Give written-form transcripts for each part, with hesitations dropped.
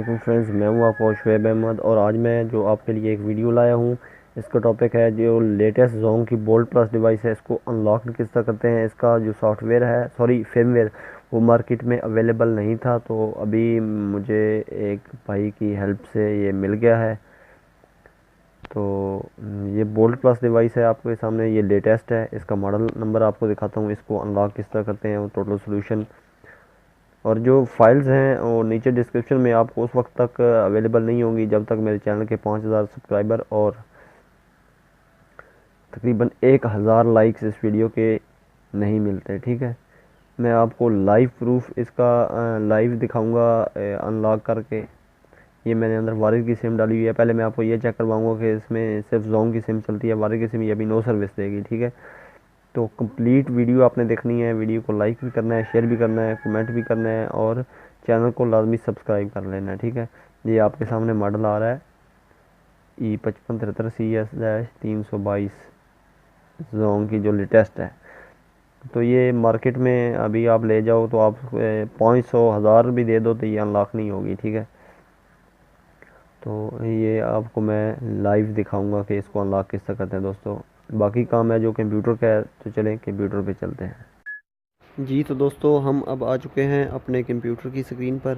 वालेकुम फ्रेंड्स, मैं हूं आपका शुएब अहमद और आज मैं जो आपके लिए एक वीडियो लाया हूं। इसका टॉपिक है जो लेटेस्ट जोंग की बोल्ट प्लस डिवाइस है, इसको अनलॉक किस तरह करते हैं। इसका जो सॉफ्टवेयर है, सॉरी फर्मवेयर, वो मार्केट में अवेलेबल नहीं था, तो अभी मुझे एक भाई की हेल्प से ये मिल गया है। तो ये बोल्ट प्लस डिवाइस है आपके सामने, ये लेटेस्ट है। इसका मॉडल नंबर आपको दिखाता हूँ, इसको अनलॉक किस तरह करते हैं, वो टोटल सोल्यूशन और जो फाइल्स हैं वो नीचे डिस्क्रिप्शन में आपको उस वक्त तक अवेलेबल नहीं होंगी जब तक मेरे चैनल के 5000 सब्सक्राइबर और तकरीबन 1000 लाइक्स इस वीडियो के नहीं मिलते। ठीक है, मैं आपको लाइव प्रूफ इसका लाइव दिखाऊंगा अनलॉक करके। ये मैंने अंदर वारिद की सिम डाली हुई है। पहले मैं आपको ये चेक करवाऊंगा कि इसमें सिर्फ जोंग की सिम चलती है, वारिद की सिम ये अभी नो सर्विस देगी। ठीक है, तो कंप्लीट वीडियो आपने देखनी है। वीडियो को लाइक भी करना है, शेयर भी करना है, कमेंट भी करना है और चैनल को लाजमी सब्सक्राइब कर लेना है। ठीक है, ये आपके सामने मॉडल आ रहा है E5573CS-322 जोंग की जो लेटेस्ट है। तो ये मार्केट में अभी आप ले जाओ तो आप 500 हज़ार भी दे दो तो ये अनलॉक नहीं होगी। ठीक है, तो ये आपको मैं लाइव दिखाऊंगा कि इसको अनलॉक किस तरह करते हैं दोस्तों। बाकी काम है जो कंप्यूटर का है, तो चलें कंप्यूटर पे चलते हैं। जी तो दोस्तों, हम अब आ चुके हैं अपने कंप्यूटर की स्क्रीन पर।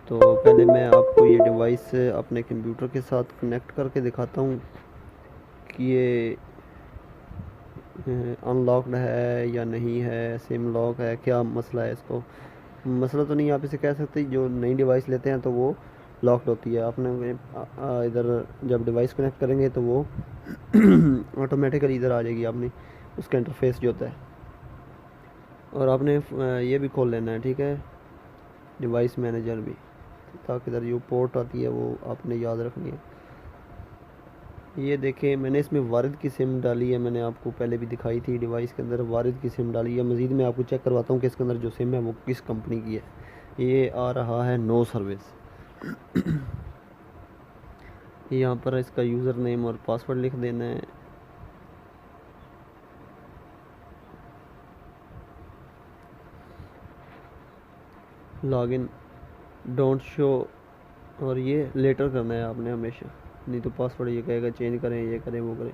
तो पहले मैं आपको ये डिवाइस अपने कंप्यूटर के साथ कनेक्ट करके दिखाता हूँ कि ये अनलॉक्ड है या नहीं है, सिम लॉक है, क्या मसला है। इसको मसला तो नहीं आप इसे कह सकते। जो नई डिवाइस लेते हैं तो वो लॉक्ड होती है। आपने इधर जब डिवाइस कनेक्ट करेंगे तो वो ऑटोमेटिकली इधर आ जाएगी आपने उसका इंटरफेस जो होता है। और आपने ये भी खोल लेना है, ठीक है, डिवाइस मैनेजर भी, ताकि इधर जो पोर्ट आती है वो आपने याद रखनी है। ये देखें, मैंने इसमें वारिद की सिम डाली है। मैंने आपको पहले भी दिखाई थी, डिवाइस के अंदर वारिद की सिम डाली है। मज़ीद मैं आपको चेक करवाता हूँ कि इसके अंदर जो सिम है वो किस कंपनी की है। ये आ रहा है नो सर्विस। यहाँ पर इसका यूज़र नेम और पासवर्ड लिख देना है। लॉगिन डोंट शो, और ये लेटर करना है आपने हमेशा, नहीं तो पासवर्ड ये कहेगा चेंज करें, ये करें, वो करें।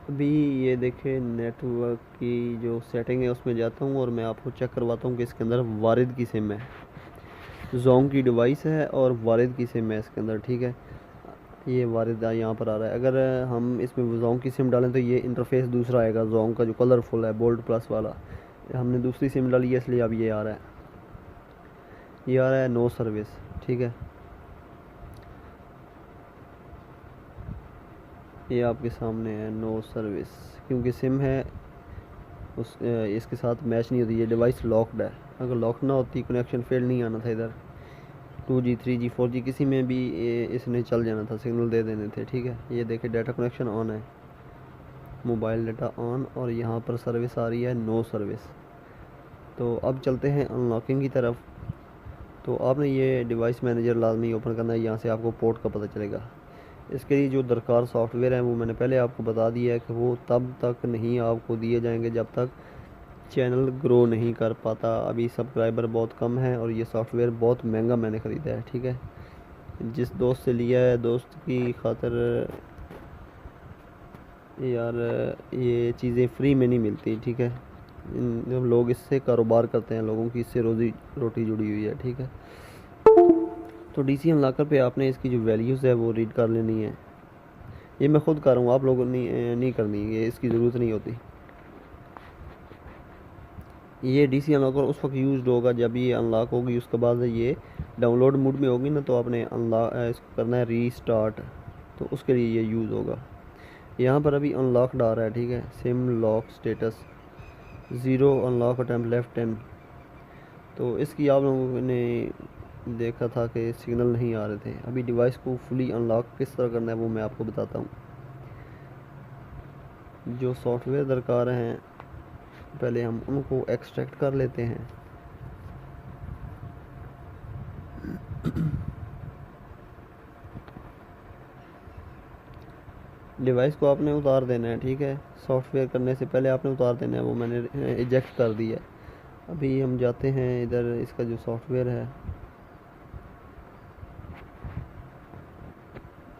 अभी ये देखें, नेटवर्क की जो सेटिंग है उसमें जाता हूँ और मैं आपको चेक करवाता हूँ कि इसके अंदर वारिद की सिम है, जोंग की डिवाइस है और वारिद की सिम है इसके अंदर। ठीक है, ये वारिद यहाँ पर आ रहा है। अगर हम इसमें जोंग की सिम डालें तो ये इंटरफेस दूसरा आएगा, जोंग का जो कलरफुल है बोल्ड प्लस वाला। हमने दूसरी सिम डाली है इसलिए अब ये आ रहा है, ये आ रहा है नो सर्विस। ठीक है, ये आपके सामने है नो सर्विस, क्योंकि सिम है उस इसके साथ मैच नहीं होती। ये डिवाइस लॉक्ड है। अगर लॉक ना होती, कनेक्शन फेल नहीं आना था इधर, 2G 3G 4G किसी में भी इसने चल जाना था, सिग्नल दे देने थे। ठीक है, ये देखे डाटा कनेक्शन ऑन है, मोबाइल डाटा ऑन, और यहाँ पर सर्विस आ रही है नो सर्विस। तो अब चलते हैं अनलॉकिंग की तरफ। तो आपने ये डिवाइस मैनेजर लाजमी ओपन करना है, यहाँ से आपको पोर्ट का पता चलेगा। इसके लिए जो दरकार सॉफ्टवेयर है वो मैंने पहले आपको बता दिया है कि वो तब तक नहीं आपको दिए जाएंगे जब तक चैनल ग्रो नहीं कर पाता। अभी सब्सक्राइबर बहुत कम है और ये सॉफ्टवेयर बहुत महंगा मैंने ख़रीदा है। ठीक है, जिस दोस्त से लिया है, दोस्त की खातिर यार ये चीज़ें फ्री में नहीं मिलती। ठीक है, जब लोग इससे कारोबार करते हैं, लोगों की इससे रोज़ी रोटी जुड़ी हुई है। ठीक है, तो DC अनलॉकर पे आपने इसकी जो वैल्यूज़ है वो रीड कर लेनी है। ये मैं ख़ुद कर रहा हूँ, आप लोगों ने नहीं करनी, ये इसकी ज़रूरत नहीं होती। ये DC अनलॉकर उस वक्त यूज़ होगा जब ये अनलॉक होगी, उसके बाद ये डाउनलोड मोड में होगी ना, तो आपने अनलॉक इसको करना है रीस्टार्ट, तो उसके लिए ये यूज़ होगा। यहाँ पर अभी अनलॉक्ड आ रहा है। ठीक है, SIM lock status 0, unlock attempt left 10। तो इसकी आप लोगों ने देखा था कि सिग्नल नहीं आ रहे थे। अभी डिवाइस को फुली अनलॉक किस तरह करना है वो मैं आपको बताता हूँ। जो सॉफ्टवेयर दरकार हैं पहले हम उनको एक्सट्रैक्ट कर लेते हैं। डिवाइस को आपने उतार देना है। ठीक है, सॉफ्टवेयर करने से पहले आपने उतार देना है, वो मैंने इजेक्ट कर दिया। अभी हम जाते हैं इधर, इसका जो सॉफ्टवेयर है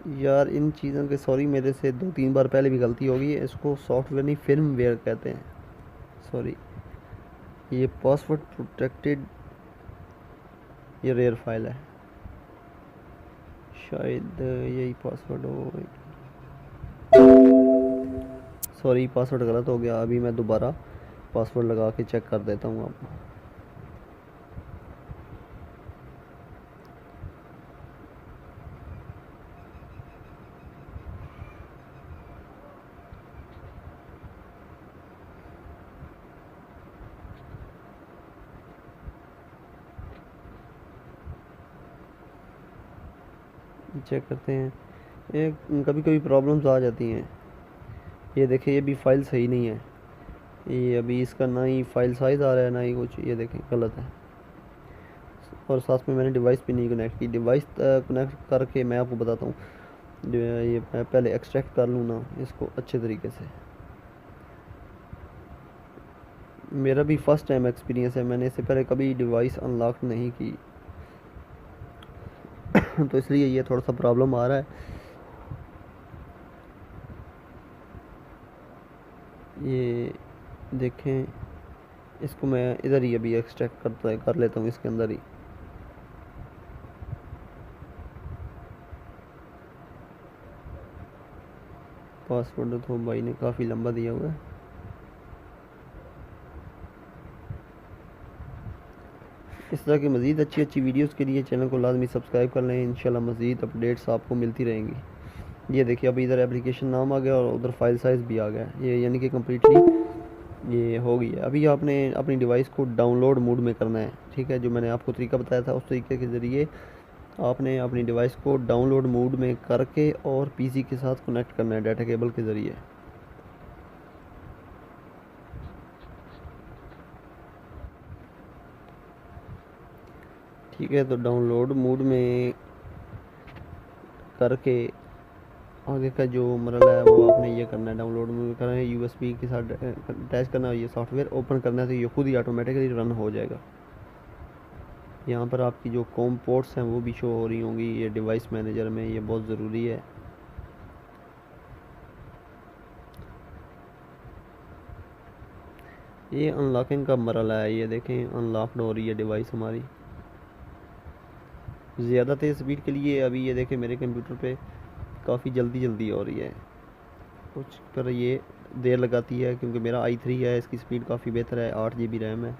यार इन चीज़ों के सॉरी, मेरे से 2-3 बार पहले भी गलती हो गई है। इसको सॉफ्टवेयर नहीं फिर्मवेयर कहते हैं, सॉरी। ये पासवर्ड प्रोटेक्टेड, ये रेयर फाइल है, शायद यही पासवर्ड हो। सॉरी, पासवर्ड गलत हो गया। अभी मैं दोबारा पासवर्ड लगा के चेक कर देता हूँ आपको। चेक करते हैं। ये कभी कभी प्रॉब्लम्स आ जाती हैं। ये देखिए, ये भी फाइल सही नहीं है। ये अभी इसका ना ही फाइल साइज़ आ रहा है, ना ही कुछ। ये देखें, गलत है। और साथ में मैंने डिवाइस भी नहीं कनेक्ट की। डिवाइस कनेक्ट करके मैं आपको बताता हूँ। ये मैं पहले एक्सट्रैक्ट कर लूँ ना इसको अच्छे तरीके से। मेरा भी फर्स्ट टाइम एक्सपीरियंस है, मैंने इससे पहले कभी डिवाइस अनलॉक नहीं की तो इसलिए ये थोड़ा सा प्रॉब्लम आ रहा है। ये देखें, इसको मैं इधर ही अभी एक्सट्रैक्ट कर लेता हूँ, इसके अंदर ही। पासवर्ड तो भाई ने काफ़ी लंबा दिया हुआ है। इस तरह की मज़ीद अच्छी अच्छी वीडियोस के लिए चैनल को लाजमी सब्सक्राइब कर लें। इंशाल्लाह मज़ीद अपडेट्स आपको मिलती रहेंगी। ये देखिए, अभी इधर एप्लीकेशन नाम आ गया और उधर फाइल साइज़ भी आ गया। ये यानी कि कम्प्लीटली ये हो गई है। अभी आपने अपनी डिवाइस को डाउनलोड मोड में करना है, ठीक है। जो मैंने आपको तरीका बताया था, उस तरीके के ज़रिए आपने अपनी डिवाइस को डाउनलोड मोड में करके और पीसी के साथ कनेक्ट करना है डाटा केबल के ज़रिए। ठीक है, तो डाउनलोड मोड में करके आगे का जो मरला है वो आपने ये करना है। डाउनलोड में करना है, यूएसबी के साथ अटैच करना है, ये सॉफ्टवेयर ओपन करना है, तो ये खुद ही ऑटोमेटिकली रन हो जाएगा। यहाँ पर आपकी जो कॉम पोर्ट्स हैं वो भी शो हो रही होंगी ये डिवाइस मैनेजर में। ये बहुत ज़रूरी है। ये अनलॉकिंग का मरला है। ये देखें, अनलॉक्ड हो रही है डिवाइस हमारी। ज़्यादा तेज़ स्पीड के लिए अभी ये देखें मेरे कंप्यूटर पे काफ़ी जल्दी जल्दी हो रही है। कुछ पर ये देर लगाती है क्योंकि मेरा i3 है, इसकी स्पीड काफ़ी बेहतर है। 8 GB रैम है,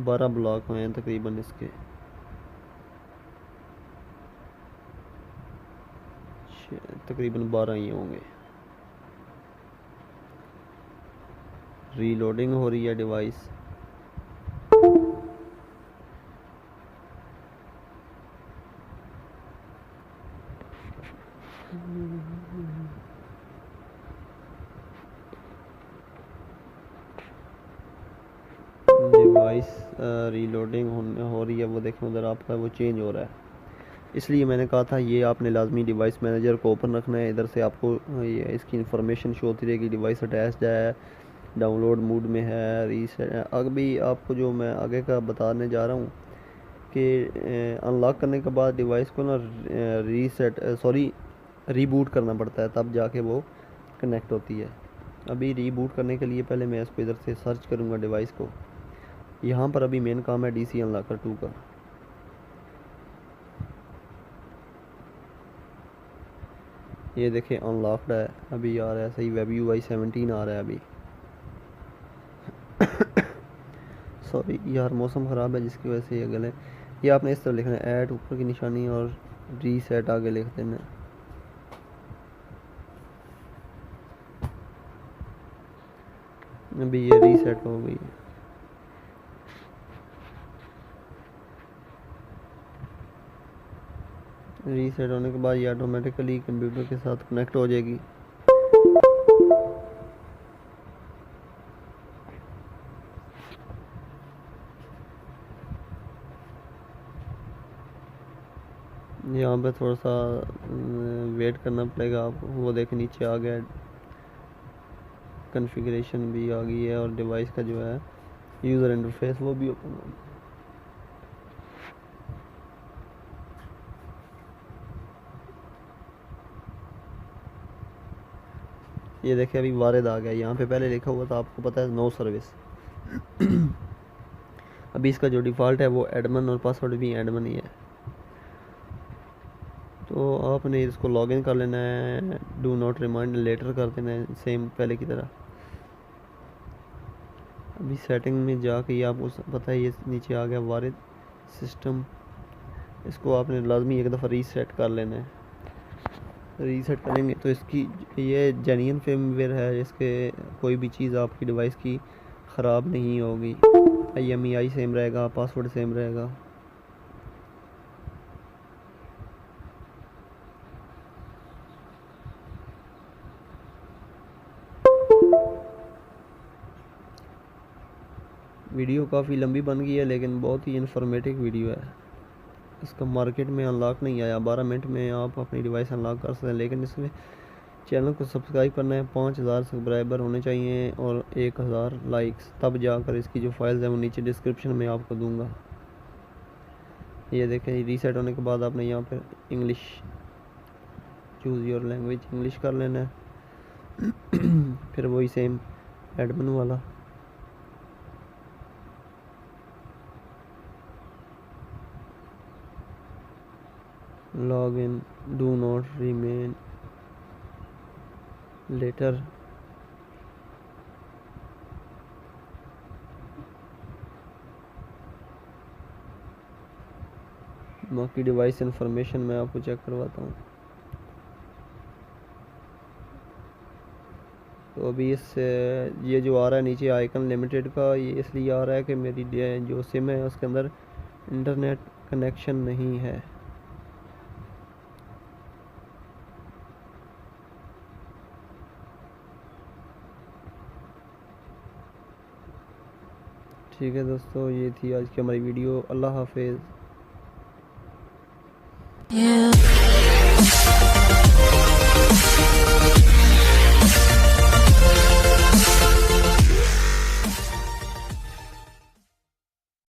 12 ब्लॉक हैं तकरीबन इसके। तकरीबन 12 ही होंगे। रीलोडिंग हो रही है डिवाइस। डिवाइस रीलोडिंग हो रही है। वो देखें उधर आपका वो चेंज हो रहा है। इसलिए मैंने कहा था ये आपने लाजमी डिवाइस मैनेजर को ओपन रखना है। इधर से आपको ये इसकी इंफॉर्मेशन शो होती रहेगी। डिवाइस अटैच्ड है, डाउनलोड मोड में है, रीसेट। अभी आपको जो मैं आगे का बताने जा रहा हूँ कि अनलॉक करने के बाद डिवाइस को ना रीबूट करना पड़ता है, तब जाके वो कनेक्ट होती है। अभी रीबूट करने के लिए पहले मैं इसको इधर से सर्च करूँगा डिवाइस को। यहाँ पर अभी मेन काम है DC अनलॉकर 2 का। ये देखें, अनलॉक्ड है। अभी आ रहा है सही, वेब UI 17 आ रहा है अभी। सॉरी यार, मौसम ख़राब है जिसकी वजह से ये गले। ये आपने इस तरह लिखना है, ऐड ऊपर की निशानी और रीसेट आगे लिख देना है। अभी ये रीसेट हो गई है। रीसेट होने के बाद ये ऑटोमेटिकली कंप्यूटर के साथ कनेक्ट हो जाएगी। यहाँ पे थोड़ा सा वेट करना पड़ेगा आपको। वो देख नीचे आ गया, कॉन्फ़िगरेशन भी आ गई है और डिवाइस का जो है यूज़र इंटरफेस वो भी ओपन हो गया। ये देखिए अभी वारिद आ गया, यहाँ पे पहले लिखा हुआ था आपको पता है नो सर्विस। अभी इसका जो डिफ़ॉल्ट है वो एडमन और पासवर्ड भी एडमन ही है। तो आपने इसको लॉगिन कर लेना है, डू नॉट रिमाइंड लेटर कर देना है सेम पहले की तरह। अभी सेटिंग में जाके ये आपको पता है ये नीचे आ गया वारिद सिस्टम, इसको आपने लाजमी एक दफ़ा रीसेट कर लेना है। रीसेट करेंगे तो इसकी ये जेन्युइन फर्मवेयर है, इसके कोई भी चीज़ आपकी डिवाइस की ख़राब नहीं होगी। IMEI सेम रहेगा, पासवर्ड सेम रहेगा। वीडियो काफ़ी लंबी बन गई है लेकिन बहुत ही इन्फॉर्मेटिव वीडियो है। इसका मार्केट में अनलॉक नहीं आया, 12 मिनट में आप अपनी डिवाइस अनलॉक कर सकते हैं, लेकिन इसमें चैनल को सब्सक्राइब करना है, 5000 सब्सक्राइबर होने चाहिए और 1000 लाइक्स, तब जाकर इसकी जो फाइल्स हैं वो नीचे डिस्क्रिप्शन में आपको दूंगा। ये देखें रीसेट होने के बाद आपने यहाँ पर English choose your language English कर लेना है। फिर वही सेम एडमिन वाला log in, do not remind later, बाकी डिवाइस इंफॉर्मेशन मैं आपको चेक करवाता हूँ। तो अभी इस ये जो आ रहा है नीचे आइकन लिमिटेड का, ये इसलिए आ रहा है कि मेरी जो सिम है उसके अंदर इंटरनेट कनेक्शन नहीं है। ठीक है दोस्तों, ये थी आज की हमारी वीडियो। अल्लाह हाफिज़।